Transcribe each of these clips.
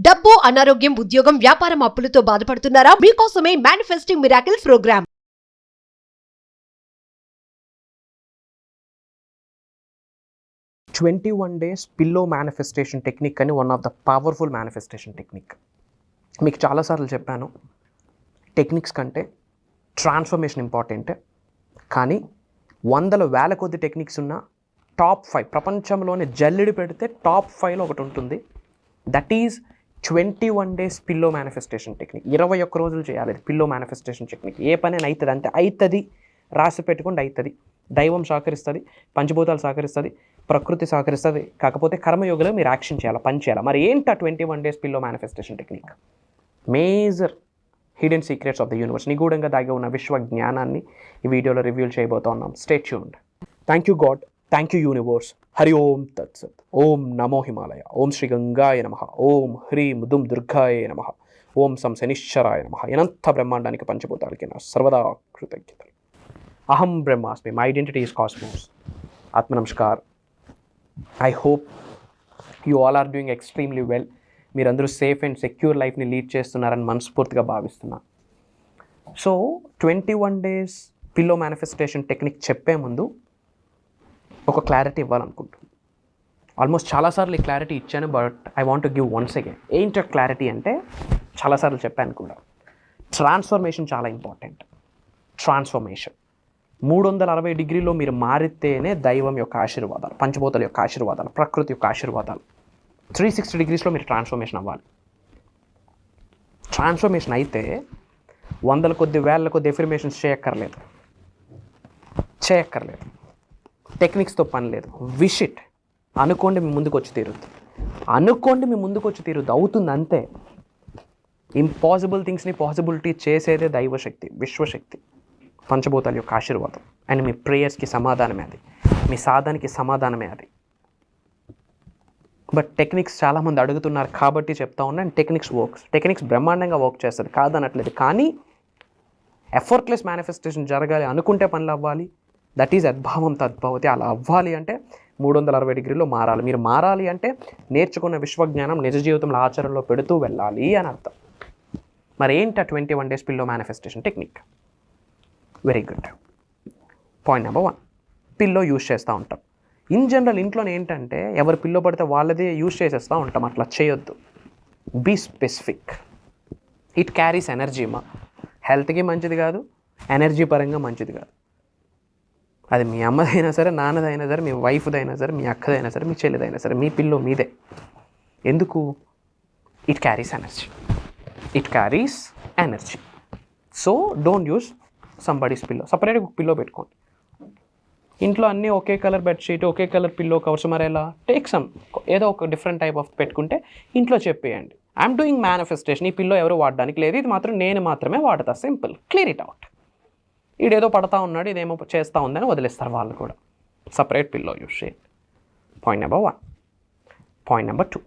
డబ్బు, అనారోగ్యం, ఉద్యోగం, వ్యాపారం, అప్పులతో బాధపడుతున్నారా? మీకోసమే manifesting miracles program. "21 days pillow manifestation technique" అని one of the powerful manifestation technique. మీకు చాలాసార్లు చెప్పాను, టెక్నిక్స్ కంటే ట్రాన్స్ఫర్మేషన్ ఇంపార్టెంట్. కానీ వందల వేల కొద్ది టెక్నిక్స్ ఉన్న టాప్ 5 ప్రపంచంలోనే జల్లెడి పెడితే టాప్ 5లో ఒకటి ఉంటుంది. That is 21 days pillow manifestation technique. 21 రోజులు చేయాలి పిల్లో మేనిఫెస్టేషన్ టెక్నిక్. ఏ పని అవుతుంది అంటే అవుతుంది, రాసి పెట్టుకుంటే అవుతుంది. దైవం సహకరిస్తుంది, పంచభూతాలు సహకరిస్తుంది, ప్రకృతి సహకరిస్తుంది. కాకపోతే కర్మయోగంలో మీరు యాక్షన్ చేయాలి, పని చేయాలి. మరి ఏంటా 21 days pillow manifestation technique? Major hidden secrets of the universe, నిగూఢంగా దాగి ఉన్న విశ్వ జ్ఞానాన్ని ఈ వీడియోలో రివ్యూల్ చేయబోతున్నాం. Stay tuned. Thank you God, thank you universe. Hari Om తత్సత్. ఓం నమో హిమాలయ. ఓం శ్రీ గంగాయ నమ. ఓం హ్రీం దుమ్ దుర్గాయ నమ. ఓం సం శనిశ్చరాయ నమ. అనంత బ్రహ్మాండానికి పంచభూతాలకి నా సర్వదా కృతజ్ఞతలు. అహం బ్రహ్మాస్మి. My identity is cosmos. ఆత్మ నమస్కార్. I hope you all are doing extremely well. మీరందరూ సేఫ్ అండ్ సెక్యూర్ లైఫ్ని లీడ్ చేస్తున్నారని మనస్ఫూర్తిగా భావిస్తున్నాను. So 21 days pillow manifestation technique చెప్పే ముందు ఒక క్లారిటీ ఇవ్వాలనుకుంటున్నాను. ఆల్మోస్ట్ చాలాసార్లు ఈ క్లారిటీ ఇచ్చాను, but I want to give once again. ఏంటో క్లారిటీ అంటే చాలాసార్లు చెప్పాను కూడా, ట్రాన్స్ఫర్మేషన్ చాలా ఇంపార్టెంట్. ట్రాన్స్ఫర్మేషన్ 360 degrees మీరు మారితేనే దైవం యొక్క ఆశీర్వాదాలు, పంచభూతాల యొక్క ఆశీర్వాదాలు, ప్రకృతి యొక్క ఆశీర్వాదాలు. 360 degrees మీరు ట్రాన్స్ఫర్మేషన్ అవ్వాలి. ట్రాన్స్ఫర్మేషన్ అయితే వందల కొద్ది వేల కొద్ది ఎఫర్మేషన్స్ చేయక్కర్లేదు. టెక్నిక్స్తో పని లేదు. Wish it. అనుకోండి, మీ ముందుకు వచ్చి తీరుద్ది. అవుతుంది అంతే. ఇంపాసిబుల్ థింగ్స్ని పాసిబిలిటీ చేసేదే దైవశక్తి, విశ్వశక్తి, పంచభూతాల యొక్క ఆశీర్వాదం. అండ్ మీ ప్రేయర్స్కి సమాధానమే అది, మీ సాధనకి సమాధానమే అది. బట్ టెక్నిక్స్ చాలామంది అడుగుతున్నారు కాబట్టి చెప్తా ఉన్నా. అండ్ టెక్నిక్స్ బ్రహ్మాండంగా వర్క్ చేస్తుంది, కాదనట్లేదు. కానీ ఎఫర్ట్లెస్ మేనిఫెస్టేషన్ జరగాలి అనుకుంటే పనులు అవ్వాలి. దట్ ఈజ్ అద్భావం తద్భవతి. అలా అవ్వాలి అంటే 360 degrees మారాలి. మీరు మారాలి అంటే నేర్చుకున్న విశ్వజ్ఞానం నిజ జీవితంలో ఆచరణలో పెడుతూ వెళ్ళాలి అని అర్థం. మరి ఏంటా 21 days pillow manifestation technique? Very good. Point number 1, pillow use చేస్తూ ఉంటాం. ఇన్ జనరల్ ఇంట్లో ఏంటంటే ఎవరు పిల్లో పడితే వాళ్ళదే యూజ్ చేసేస్తూ ఉంటాం. అట్లా చేయొద్దు. Be specific. It carries energy. హెల్త్కి మంచిది కాదు, ఎనర్జీ పరంగా మంచిది కాదు. అది మీ అమ్మదైనా సరే, నాన్నదైనా సరే, మీ వైఫ్దైనా సరే, మీ అక్కదైనా సరే, మీ చెల్లిదైనా సరే, మీ పిల్లో మీదే. ఎందుకు? It carries energy. So don't use somebody's pillow. సపరేట్గా ఒక పిల్లో పెట్టుకోండి. ఇంట్లో అన్నీ ఒకే కలర్ బెడ్షీట్, ఒకే కలర్ పిల్లో కవర్స్ మరేలా? టేక్ సమ్, ఏదో ఒక డిఫరెంట్ టైప్ ఆఫ్ పెట్టుకుంటే ఇంట్లో చెప్పేయండి, ఐఎమ్ డూయింగ్ మేనిఫెస్టేషన్, ఈ పిల్లో ఎవరు వాడడానికి లేదు, ఇది మాత్రం నేను మాత్రమే వాడతా. సింపుల్. Clear it out. ఈడేదో పడతా ఉన్నాడు, ఇదేమో చేస్తూ ఉందని వదిలేస్తారు వాళ్ళు కూడా. సపరేట్ పిల్లో యూస్ చేయండి. Point number 1. పాయింట్ నెంబర్ 2,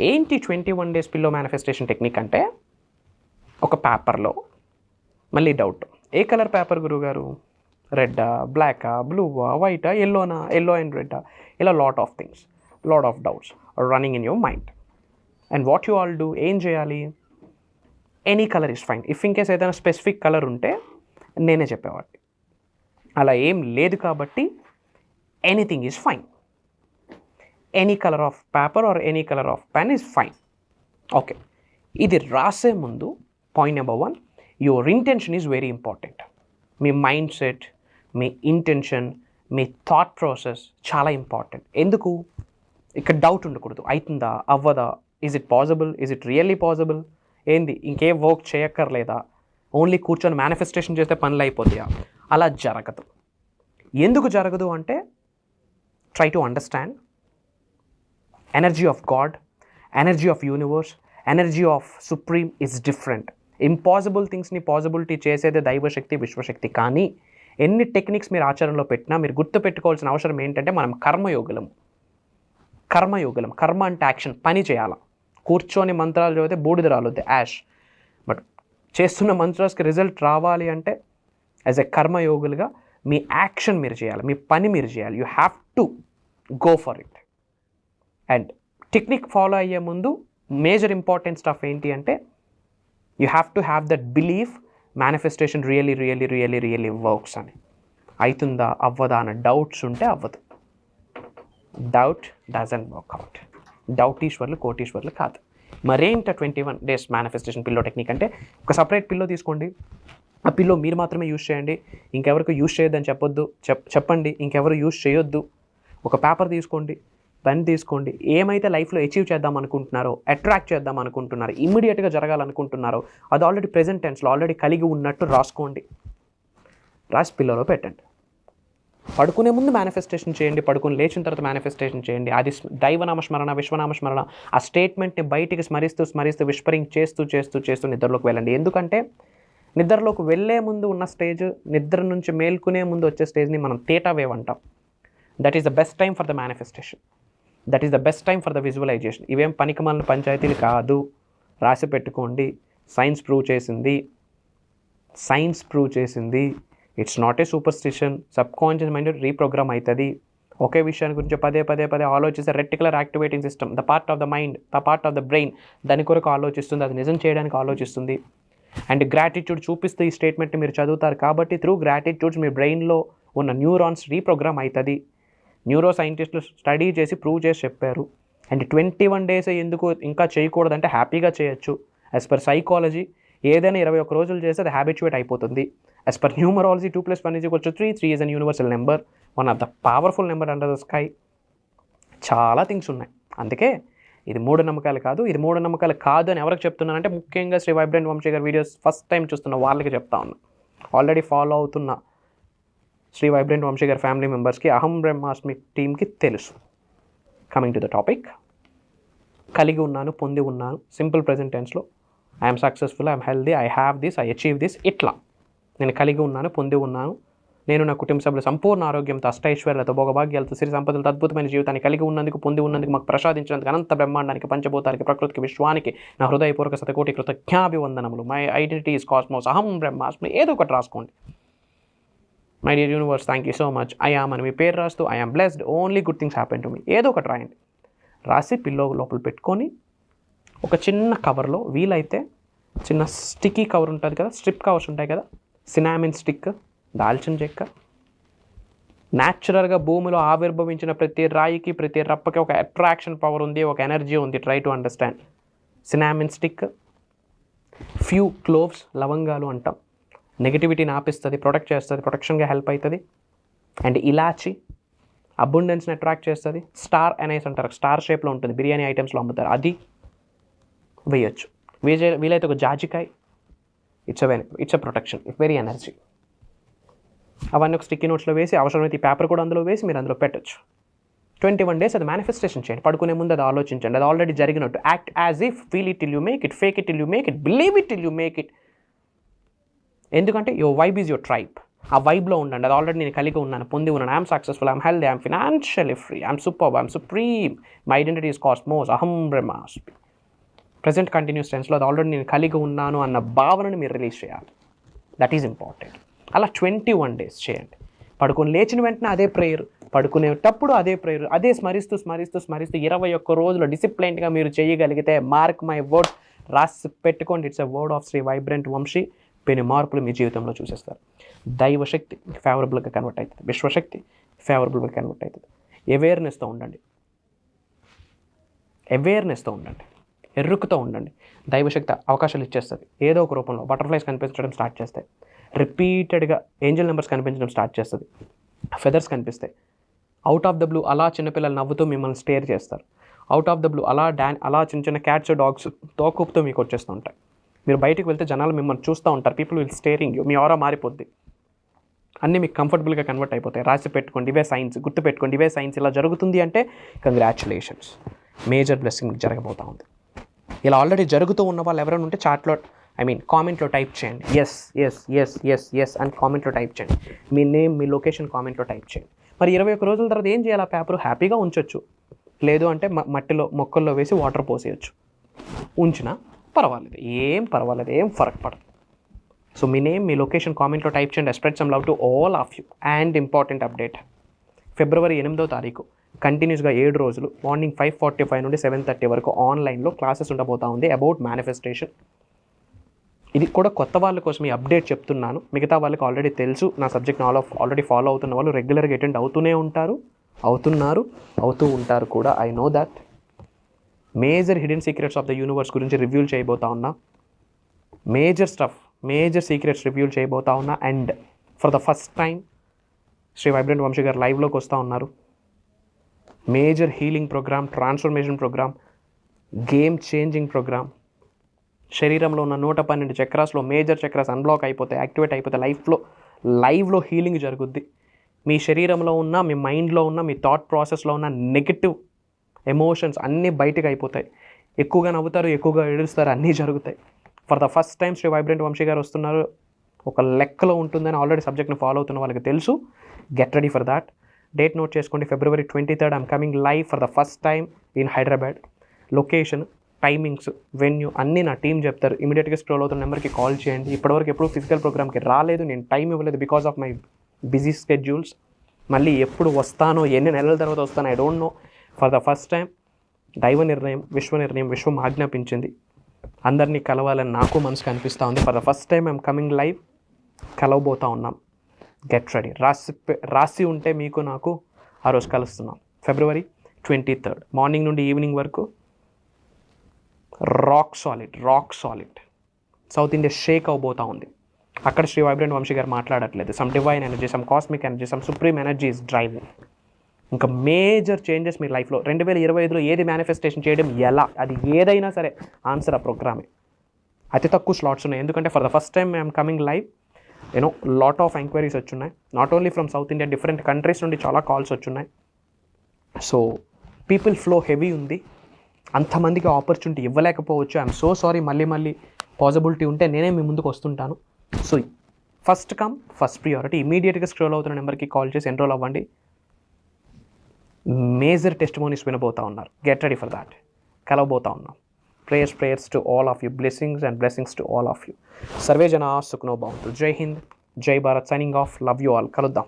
ఏంటి 21 days పిల్లో మేనిఫెస్టేషన్ టెక్నిక్ అంటే, ఒక పేపర్లో, మళ్ళీ డౌట్, ఏ కలర్ పేపర్ గురువుగారు? రెడ్డా, బ్లాకా, బ్లూవా, వైటా, ఎల్లోనా? ఎల్లో అండ్ రెడ్డా? ఇలా lot of things, lot of doubts running in your mind. And what you all do, ఏం చేయాలి? Any colour is fine. If in case ఏదైనా స్పెసిఫిక్ కలర్ ఉంటే నేనే చెప్పేవాడిని. అలా ఏం లేదు కాబట్టి anything is fine. Any colour of paper or any colour of pen is fine. Okay, ఇది రాసే ముందు point number 1, your intention is very important. మీ మైండ్ సెట్, మీ ఇంటెన్షన్, మీ థాట్ ప్రాసెస్ చాలా ఇంపార్టెంట్. ఎందుకు? ఇక్కడ డౌట్ ఉండకూడదు. అవుతుందా, అవ్వదా, is it possible, is it really possible, ఏంది ఇంకే వర్క్ చేయక్కర్లేదా, ఓన్లీ కూర్చొని మేనిఫెస్టేషన్ చేస్తే పనులు అయిపోతాయా? అలా జరగదు. ఎందుకు జరగదు అంటే, try to understand energy of God, energy of universe, energy of supreme is different. Impossible థింగ్స్ని పాసిబిలిటీ చేసేదే దైవశక్తి, విశ్వశక్తి. కానీ ఎన్ని టెక్నిక్స్ మీరు ఆచరణలో పెట్టినా మీరు గుర్తుపెట్టుకోవాల్సిన అవసరం ఏంటంటే, మనం కర్మయోగులం. కర్మ అంటే యాక్షన్, పని చేయాలి. కూర్చొని మంత్రాలు చదివితే బూడిద రాలుద్ది, యాష్. బట్ చేస్తున్న మంత్రాస్కి రిజల్ట్ రావాలి అంటే, యాజ్ ఎ కర్మయోగులుగా మీ యాక్షన్ మీరు చేయాలి, మీ పని మీరు చేయాలి. You have to go for it. And technique follow అయ్యే ముందు మేజర్ ఇంపార్టెంట్ స్టఫ్ ఏంటి అంటే you have to have that belief manifestation really works అని. అవుతుందా అవ్వదా అన్న డౌట్స్ ఉంటే అవ్వదు. Doubt doesn't work out. డౌటీశ్వర్లు కోటీశ్వర్లు కాదు. మరేంట 21 days మేనిఫెస్టేషన్ పిల్లో టెక్నిక్ అంటే ఒక సపరేట్ పిల్లో తీసుకోండి. ఆ పిల్లో మీరు మాత్రమే యూజ్ చేయండి, ఇంకెవరికి యూజ్ చేయొద్దని చెప్పొద్దు. చెప్పండి ఇంకెవరు యూజ్ చేయొద్దు. ఒక పేపర్ తీసుకోండి, పెన్ తీసుకోండి. ఏమైతే లైఫ్లో అచీవ్ చేద్దాం అనుకుంటున్నారో, అట్రాక్ట్ చేద్దాం అనుకుంటున్నారో, ఇమ్మీడియట్గా జరగాలనుకుంటున్నారో అది ఆల్రెడీ ప్రెజెంట్ టెన్స్లో ఆల్రెడీ కలిగి ఉన్నట్టు రాసుకోండి. రాసి పిల్లలో పెట్టండి. పడుకునే ముందు మేనిఫెస్టేషన్ చేయండి, పడుకుని లేచిన తర్వాత మేనిఫెస్టేషన్ చేయండి. అది దైవనామస్మరణ, విశ్వనామస్మరణ, ఆ స్టేట్మెంట్ని బయటికి స్మరిస్తూ విస్పరింగ్ చేస్తూ నిద్రలోకి వెళ్ళండి. ఎందుకంటే నిద్రలోకి వెళ్ళే ముందు ఉన్న స్టేజ్, నిద్ర నుంచి మేల్కునే ముందు వచ్చే స్టేజ్ని మనం థీటా వేవ్ అంటాం. That is the best time for the manifestation. That is the best time for the visualisation. ఇవేం పనికిమాలిన పంచాయతీలు కాదు, రాసి పెట్టుకోండి. సైన్స్ ప్రూవ్ చేసింది. It's not a superstition. Subconscious mind reprogram అవుతుంది. ఒకే విషయాన్ని గురించి పదే ఆలోచిస్తే reticular activating system, the part of the mind, the part of the brain దాని కొరకు ఆలోచిస్తుంది, అది నిజం చేయడానికి ఆలోచిస్తుంది. అండ్ గ్రాటిట్యూడ్ చూపిస్తే ఈ స్టేట్మెంట్ని మీరు చదువుతారు కాబట్టి త్రూ గ్రాటిట్యూడ్స్ మీ బ్రెయిన్లో ఉన్న న్యూరాన్స్ రీప్రోగ్రామ్ అవుతుంది. న్యూరో సైంటిస్టులు స్టడీ చేసి ప్రూవ్ చేసి చెప్పారు. అండ్ 21 days ఎందుకు ఇంకా చేయకూడదంటే హ్యాపీగా చేయొచ్చు. యాజ్ పర్ సైకాలజీ ఏదైనా 21 రోజులు చేస్తే అది హ్యాబిచువేట్ అయిపోతుంది. As per numerology 2 + 1 = 3. 3 is an universal number, one of the powerful number under the sky. చాలా థింగ్స్ ఉన్నాయి. అందుకే ఇది మూఢనమ్మకాలు కాదు అని ఎవరికి చెప్తున్నానంటే ముఖ్యంగా శ్రీ వైబ్రెంట్ వంశీ గారి వీడియోస్ ఫస్ట్ టైం చూస్తున్న వాళ్ళకి చెప్తా ఉన్నా. ఆల్రెడీ ఫాలో అవుతున్న శ్రీ వైబ్రెంట్ వంశీ గారి ఫ్యామిలీ మెంబర్స్కి, అహం బ్రహ్మాస్మి టీమ్కి తెలుసు. కమింగ్ టు ద టాపిక్, కలిగి ఉన్నాను, పొంది ఉన్నాను. సింపుల్ ప్రెజెంట్ టెన్స్లో I'm successful, I'm healthy, I have this, I achieve this. ఇట్లా నేను కలిగి ఉన్నాను, పొంది ఉన్నాను. నేను నా కుటుంబ సభ్యులు సంపూర్ణ ఆరోగ్యంతో, అష్టైశ్వర్యాలతో, భోగభాగ్యాలతో, సిరి సంపదలతో, అద్భుతమైన జీవితాన్ని కలిగి ఉన్నందుకు, పొంది ఉన్నందుకు, మాకు ప్రసాదించినందుకు అనంత బ్రహ్మాండానికి, పంచభూతానికి, ప్రకృతికి, విశ్వానికి నా హృదయపూర్వక శతకోటి కృతజ్ఞాభివందనములు. మై ఐడెంటిటీ ఈజ్ కాస్మోస్, అహం బ్రహ్మాస్మి. ఏదో ఒకటి రాసుకోండి. My dear universe, thank you so much. I am అని మీ పేరు రాస్తూ, I am blessed, only good things happen to me. ఏదో ఒకటి రాయండి. రాసి పిల్లో లోపల పెట్టుకొని ఒక చిన్న కవర్లో, వీలైతే చిన్న స్టిక్కీ కవర్ ఉంటుంది కదా, స్ట్రిప్ కవర్స్ ఉంటాయి కదా, సినామిన్ స్టిక్, దాల్చిన చెక్క, న్యాచురల్గా భూమిలో ఆవిర్భవించిన ప్రతి రాయికి, ప్రతి రప్పకి ఒక అట్రాక్షన్ పవర్ ఉంది, ఒక ఎనర్జీ ఉంది. Try to understand. Cinnamon stick, few cloves, లవంగాలు అంటాం, నెగిటివిటీని ఆపిస్తుంది, ప్రొటెక్ట్ చేస్తుంది, ప్రొటెక్షన్గా హెల్ప్ అవుతుంది. అండ్ ఇలాచి అబుండెన్స్ని అట్రాక్ట్ చేస్తుంది. స్టార్ అనేసి అంటారు, స్టార్ షేప్లో ఉంటుంది, బిర్యానీ ఐటమ్స్లో అమ్ముతారు, అది వేయచ్చు. వీలైతే ఒక జాజికాయ, it's a protection, it's very energy. అవన్నీ ఒక స్టిక్కీ నోట్స్లో వేసి, అవసరమైతే ఈ పేపర్ కూడా అందులో వేసి మీరు అందులో పెట్టచ్చు. 21 days అది మేనిఫెస్టేషన్ చేయండి. పడుకునే ముందు అది ఆలోచించండి, అది ఆల్రెడీ జరిగినట్టు. Act as if, feel it till you make it, fake it till you make it, believe it till you make it. ఎందుకంటే your vibe is your tribe. ఆ వైబ్లో ఉండండి. అది ఆల్రెడీ నేను కలిగి ఉన్నాను, పొంది ఉన్నాను. I'm successful, I'm healthy, I'm financially free, I'm super, I'm supreme, my identity is cosmos, అహం బ్రహ్మాస్మి. ప్రెజెంట్ కంటిన్యూస్ టెన్స్లో అది ఆల్రెడీ నేను కలిగి ఉన్నాను అన్న భావనను మీరు రిలీజ్ చేయాలి. That is important. అలా 21 days చేయండి. పడుకొని లేచిన వెంటనే అదే ప్రేయర్, పడుకునేటప్పుడు అదే ప్రేయర్, అదే స్మరిస్తూ 21 రోజులు డిసిప్లైన్గా మీరు చేయగలిగితే, మార్క్ మై వర్డ్, రాసి పెట్టుకోండి, it's a word of Shri vibrant Vamshi. పెను మార్పులు మీ జీవితంలో చూసేస్తారు. దైవశక్తి ఫేవరబుల్గా కన్వర్ట్ అవుతుంది, విశ్వశక్తి ఫేవరబుల్గా కన్వర్ట్ అవుతుంది. అవేర్నెస్తో ఉండండి, ఎరుకుతో ఉండండి. దైవశక్తి అవకాశాలు ఇచ్చేస్తుంది. ఏదో ఒక రూపంలో బటర్ఫ్లైస్ కనిపించడం స్టార్ట్ చేస్తాయి, రిపీటెడ్గా ఏంజల్ నెంబర్స్ కనిపించడం స్టార్ట్ చేస్తుంది, ఫెదర్స్ కనిపిస్తాయి. అవుట్ ఆఫ్ ద బ్లూ అలా చిన్నపిల్లలు నవ్వుతూ మిమ్మల్ని స్టేర్ చేస్తారు. అవుట్ ఆఫ్ ద బ్లూ అలా చిన్న క్యాట్స్, డాగ్స్ తోకూపుతూ మీకు వచ్చేస్తూ ఉంటాయి. మీరు బయటికి వెళ్తే జనాలు మిమ్మల్ని చూస్తూ ఉంటారు, పీపుల్ విల్ స్టేరింగ్ యూ. మీ ఆరా మారిపోద్ది, అన్నీ మీకు కంఫర్టబుల్గా కన్వర్ట్ అయిపోతాయి. రాసి పెట్టుకోండి, ఇవే సైన్స్, గుర్తుపెట్టుకోండి, ఇవే సైన్స్. ఇలా జరుగుతుంది అంటే కంగ్రాచులేషన్స్, మేజర్ బ్లెస్సింగ్ జరగబోతూ ఉంది. ఇలా ఆల్రెడీ జరుగుతూ ఉన్న వాళ్ళు ఎవరైనా ఉంటే చాట్లో, కామెంట్లో టైప్ చేయండి. ఎస్ అని కామెంట్లో టైప్ చేయండి. మీ నేమ్, మీ లొకేషన్ కామెంట్లో టైప్ చేయండి. మరి 21 రోజుల తర్వాత ఏం చేయాలి? ఆ పేపర్ హ్యాపీగా ఉంచవచ్చు, లేదు అంటే మట్టిలో, మొక్కల్లో వేసి వాటర్ పోసేయచ్చు. ఉంచినా పర్వాలేదు, ఏం ఫరక్ పడదు. సో మీ నేమ్, మీ లొకేషన్ కామెంట్లో టైప్ చేయండి. Spread some love to all of you. And important update, February 8వ తారీఖు కంటిన్యూస్గా 7 రోజులు మార్నింగ్ 5:45 నుండి 7:30 వరకు ఆన్లైన్లో క్లాసెస్ ఉండబోతా ఉంది అబౌట్ మేనిఫెస్టేషన్. ఇది కూడా కొత్త వాళ్ళ కోసం ఈ అప్డేట్ చెప్తున్నాను. మిగతా వాళ్ళకి ఆల్రెడీ తెలుసు. నా సబ్జెక్ట్ని ఆల్రెడీ ఫాలో అవుతున్న వాళ్ళు రెగ్యులర్గా అటెండ్ అవుతూ ఉంటారు కూడా. I know that. Major hidden secrets of the universe గురించి రివ్యూలు చేయబోతా ఉన్నా. మేజర్ సీక్రెట్స్ రివ్యూలు చేయబోతా ఉన్నా. And for the first time Shri vibrant Vamshi garu లైవ్లోకి వస్తూ ఉన్నారు. Major healing programme, transformation programme, game changing programme. శరీరంలో ఉన్న 112 చక్రాస్లో మేజర్ చక్రాస్ అన్బ్లాక్ అయిపోతాయి, యాక్టివేట్ అయిపోతాయి. లైవ్లో హీలింగ్ జరుగుద్ది. మీ శరీరంలో ఉన్న, మీ మైండ్లో ఉన్న, మీ థాట్ ప్రాసెస్లో ఉన్న నెగిటివ్ ఎమోషన్స్ అన్నీ బయటకు అయిపోతాయి. ఎక్కువగా నవ్వుతారు, ఎక్కువగా ఏడుస్తారు, అన్నీ జరుగుతాయి. For the first time Shri vibrant Vamshi garu వస్తున్నారు. ఒక లెక్కలో ఉంటుందని ఆల్రెడీ సబ్జెక్ట్ని ఫాలో అవుతున్న వాళ్ళకి తెలుసు. Get ready for that. Date note చేసుకోండి. February 23rd I'm coming live for the first time in Hyderabad. Location, timings, venue అన్నీ నా టీం చెప్తారు. ఇమీడియట్గా స్క్రోల్ అవుతున్న నెంబర్కి కాల్ చేయండి. ఇప్పటివరకు ఎప్పుడు ఫిజికల్ ప్రోగ్రామ్కి రాలేదు, నేను టైం ఇవ్వలేదు because of my busy schedules. మళ్ళీ ఎప్పుడు వస్తానో, ఎన్ని నెలల తర్వాత వస్తానో I don't know. For the first time దైవ నిర్ణయం, విశ్వం ఆజ్ఞాపించింది. అందరినీ కలవాలని నాకు మనసుకు అనిపిస్తూ ఉంది. For the first time I'm coming live. కలవబోతూ ఉన్నాం. Get ready. రాసి ఉంటే మీకు నాకు ఆ రోజు కలుస్తున్నాం. February 23rd మార్నింగ్ నుండి ఈవినింగ్ వరకు rock solid South India shake అవబోతూ ఉంది. అక్కడ శ్రీ వైబ్రెంట్ వంశీ గారు మాట్లాడట్లేదు. Some divine energy, some cosmic energy, some supreme energy is driving. ఇంకా మేజర్ చేంజెస్ మీ లైఫ్లో 2025లో ఏది మేనిఫెస్టేషన్ చేయడం ఎలా, అది ఏదైనా సరే ఆన్సర్ ఆ ప్రోగ్రామే. అతి తక్కువ స్లాట్స్ ఉన్నాయి. ఎందుకంటే for the first time I'm coming live. Lot of enquiries వచ్చున్నాయి. Not only from South India, different countries నుండి చాలా కాల్స్ వచ్చున్నాయి. సో పీపుల్ ఫ్లో హెవీ ఉంది. అంతమందికి ఆపర్చునిటీ ఇవ్వలేకపోవచ్చు. I'm so sorry. మళ్ళీ పాసిబిలిటీ ఉంటే నేనే మీ ముందుకు వస్తుంటాను. So first come first priority. ఇమీడియట్గా స్క్రోల్ అవుతున్న నెంబర్కి కాల్ చేసి ఎన్రోల్ అవ్వండి. మేజర్ టెస్టిమోనీస్ వినబోతా ఉన్నారు. Get ready for that. కలవబోతా ఉన్నాం. Prayers to all of you. Blessings to all of you. సర్వే జనా సుఖనో భవంతు. జై హింద్, జై Bharat. Signing off. Love you all. కలుద్దాం.